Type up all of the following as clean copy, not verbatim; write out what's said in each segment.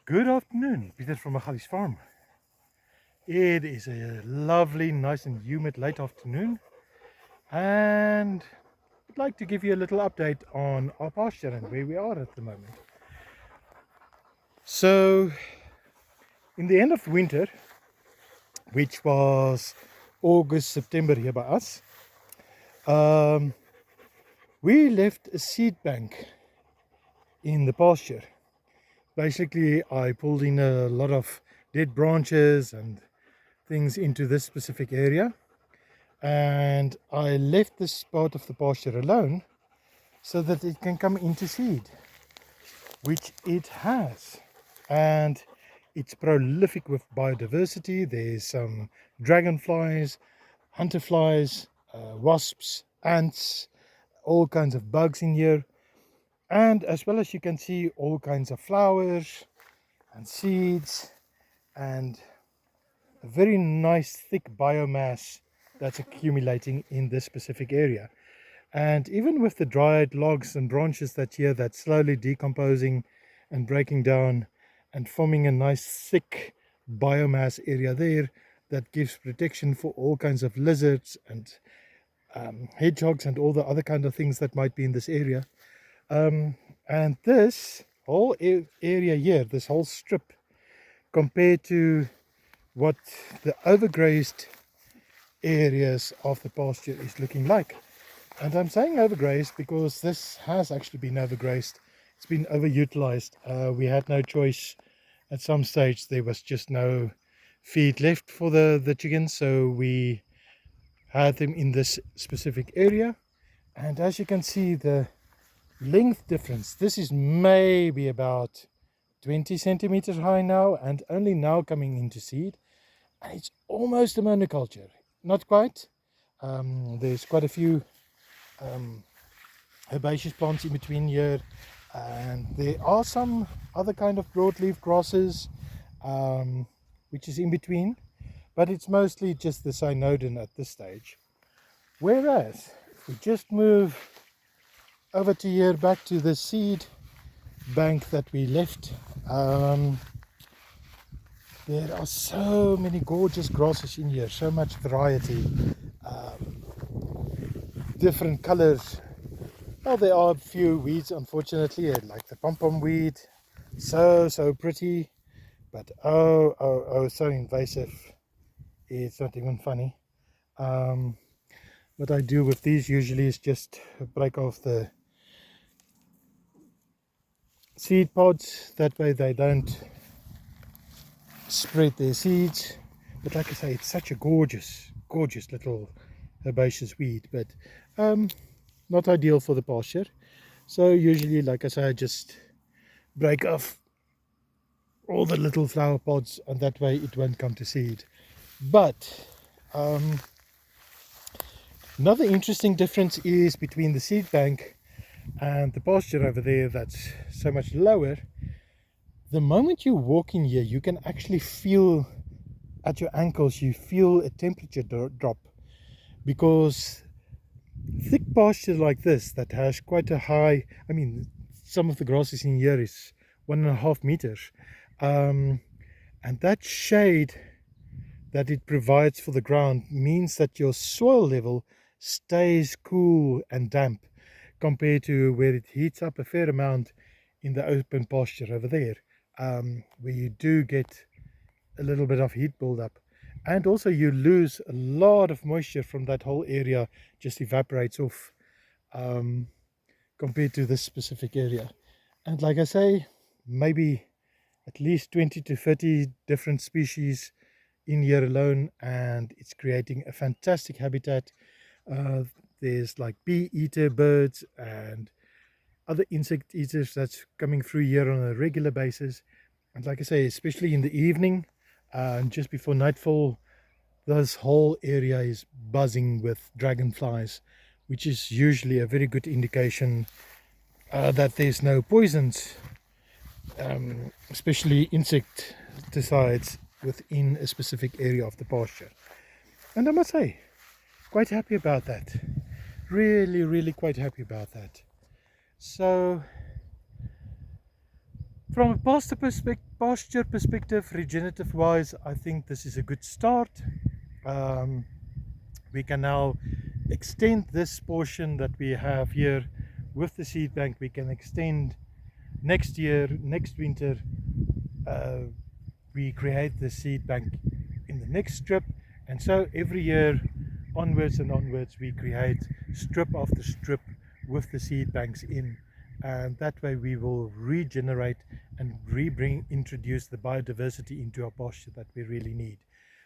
Good afternoon, Peter from Magali's farm. It is a lovely, nice and humid late afternoon, and I'd like to give you a little update on our pasture and where we are at the moment. So, in the end of winter, which was August, September here by us, we left a seed bank in the pasture. Basically, I pulled in a lot of dead branches and things into this specific area, and I left this part of the pasture alone so that it can come into seed, which it has, and it's prolific with biodiversity. There's some dragonflies, hunter flies, wasps, ants, all kinds of bugs in here, and as well as you can see all kinds of flowers and seeds and a very nice thick biomass that's accumulating in this specific area. And even with the dried logs and branches that's here, that's slowly decomposing and breaking down and forming a nice thick biomass area there that gives protection for all kinds of lizards and hedgehogs and all the other kind of things that might be in this area. And this whole area here, this whole strip, compared to what the overgrazed areas of the pasture is looking like. And I'm saying overgrazed because this has actually been overgrazed. It's been overutilized. We had no choice. At some stage there was just no feed left for the chickens, so we had them in this specific area. And as you can see, the length difference, this is maybe about 20 centimeters high now, and only now coming into seed, and it's almost a monoculture. Not quite. There's quite a few herbaceous plants in between here, and there are some other kind of broadleaf grasses which is in between, but it's mostly just the cynodon at this stage. Whereas if we just move over to here, back to the seed bank that we left, there are so many gorgeous grasses in here, so much variety, different colors. Well, there are a few weeds, unfortunately, like the pom-pom weed, so pretty, but oh, so invasive, it's not even funny. What I do with these usually is just break off the seed pods, that way they don't spread their seeds. But like I say, it's such a gorgeous little herbaceous weed, but not ideal for the pasture. So usually, like I say, I just break off all the little flower pods, and that way it won't come to seed. But another interesting difference is between the seed bank and the pasture over there that's so much lower. The moment you walk in here, you can actually feel at your ankles, you feel a temperature drop, because thick pasture like this that has quite a high, I mean, some of the grasses in here is 1.5 meters, and that shade that it provides for the ground means that your soil level stays cool and damp, compared to where it heats up a fair amount in the open pasture over there, where you do get a little bit of heat buildup, and also you lose a lot of moisture from that whole area, just evaporates off, compared to this specific area. And like I say, maybe at least 20 to 30 different species in here alone, and it's creating a fantastic habitat. There's like bee eater birds and other insect eaters that's coming through here on a regular basis. And like I say, especially in the evening and just before nightfall, this whole area is buzzing with dragonflies, which is usually a very good indication that there's no poisons, especially insecticides, within a specific area of the pasture. And I must say, quite happy about that. Really quite happy about that. So from a pasture perspective, regenerative wise, I think this is a good start. We can now extend this portion that we have here with the seed bank. We can extend next year, next winter. We create the seed bank in the next strip, and so every year onwards and onwards we create strip after strip with the seed banks in, and that way we will regenerate and introduce the biodiversity into our pasture that we really need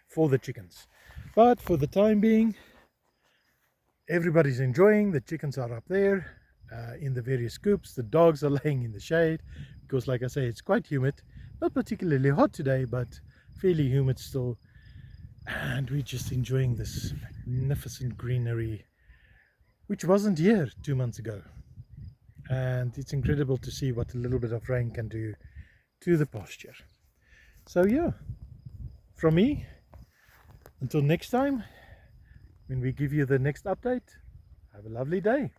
for the chickens. But for the time being, everybody's enjoying. The chickens are up there in the various coops. The dogs are laying in the shade because, like I say, it's quite humid. Not particularly hot today, but fairly humid still. And we're just enjoying this magnificent greenery, which wasn't here 2 months ago. And it's incredible to see what a little bit of rain can do to the pasture. So yeah, from me, until next time, when we give you the next update, have a lovely day.